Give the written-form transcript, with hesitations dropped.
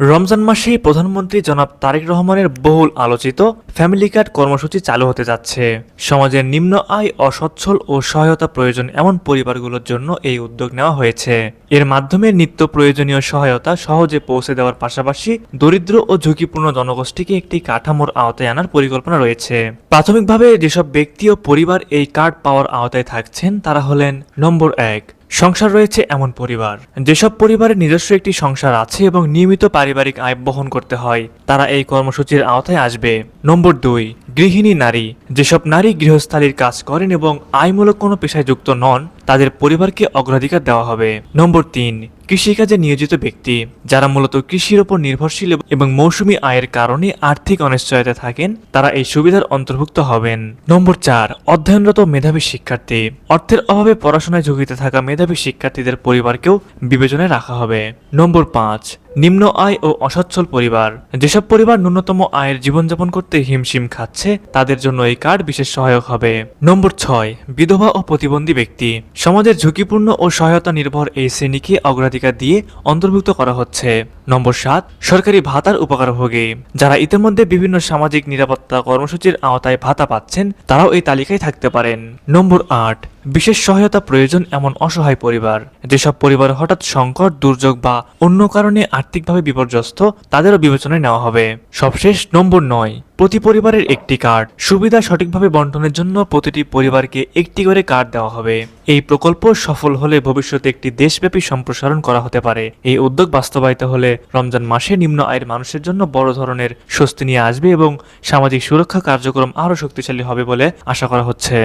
রমজান মাসেই প্রধানমন্ত্রী জনাব তারেক রহমানের বহুল আলোচিত ফ্যামিলি কার্ড কর্মসূচি চালু হতে যাচ্ছে। সমাজের নিম্ন আয়, অসচ্ছল ও সহায়তা প্রয়োজন এমন পরিবারগুলোর জন্য এই উদ্যোগ নেওয়া হয়েছে। এর মাধ্যমে নিত্য প্রয়োজনীয় সহায়তা সহজে পৌঁছে দেওয়ার পাশাপাশি দরিদ্র ও ঝুঁকিপূর্ণ জনগোষ্ঠীকে একটি কাঠামোর আওতায় আনার পরিকল্পনা রয়েছে। প্রাথমিকভাবে যেসব ব্যক্তি ও পরিবার এই কার্ড পাওয়ার আওতায় থাকছেন তারা হলেন: নম্বর 1, সংসার রয়েছে এমন পরিবার। যেসব পরিবারের নিজস্ব একটি সংসার আছে এবং নিয়মিত পারিবারিক আয় বহন করতে হয়, তারা এই কর্মসূচির আওতায় আসবে। নম্বর 2, গৃহিণী নারী। যেসব নারী গৃহস্থালির কাজ করেন এবং আয়মূলক কোনো পেশায় যুক্ত নন, তাদের পরিবারকে অগ্রাধিকার দেওয়া হবে। নম্বর 3, কৃষিকাজে নিয়োজিত ব্যক্তি। যারা মূলত কৃষির উপর নির্ভরশীল এবং মৌসুমী আয়ের কারণে আর্থিক অনিশ্চয়তা থাকেন, তারা এই সুবিধার অন্তর্ভুক্ত হবেন। নম্বর 4, অধ্যয়নরত মেধাবী শিক্ষার্থী। অর্থের অভাবে পড়াশোনায় ঝুঁকিতে থাকা মেধাবী শিক্ষার্থীদের পরিবারকেও বিবেচনায় রাখা হবে। নম্বর 5, নিম্ন আয় ও অসচ্ছল পরিবার। যেসব পরিবার ন্যূনতম আয়ের জীবনযাপন করতে হিমশিম খাচ্ছে, তাদের জন্য এই কার্ড বিশেষ সহায়ক হবে। নম্বর 6, বিধবা ও প্রতিবন্ধী ব্যক্তি। সমাজের ঝুঁকিপূর্ণ ও সহায়তা নির্ভর এই শ্রেণীকে অগ্রাধিকার দিয়ে অন্তর্ভুক্ত করা হচ্ছে। নম্বর 7, সরকারি ভাতার উপকারভোগী। যারা ইতিমধ্যে বিভিন্ন সামাজিক নিরাপত্তা কর্মসূচির আওতায় ভাতা পাচ্ছেন, তারাও এই তালিকায় থাকতে পারেন। নম্বর 8, বিশেষ সহায়তা প্রয়োজন এমন অসহায় পরিবার। যেসব পরিবার হঠাৎ সংকট, দুর্যোগ বা অন্য কারণে আর্থিকভাবে বিপর্যস্ত, তাদেরও বিবেচনায় নেওয়া হবে। সবশেষ নম্বর 9, প্রতি পরিবারের একটি কার্ড। সুবিধা সঠিকভাবে বন্টনের জন্য প্রতিটি পরিবারকে একটি করে কার্ড দেওয়া হবে। এই প্রকল্প সফল হলে ভবিষ্যতে একটি দেশব্যাপী সম্প্রসারণ করা হতে পারে। এই উদ্যোগ বাস্তবায়িত হলে রমজান মাসে নিম্ন আয়ের মানুষের জন্য বড় ধরনের স্বস্তি নিয়ে আসবে এবং সামাজিক সুরক্ষা কার্যক্রম আরও শক্তিশালী হবে বলে আশা করা হচ্ছে।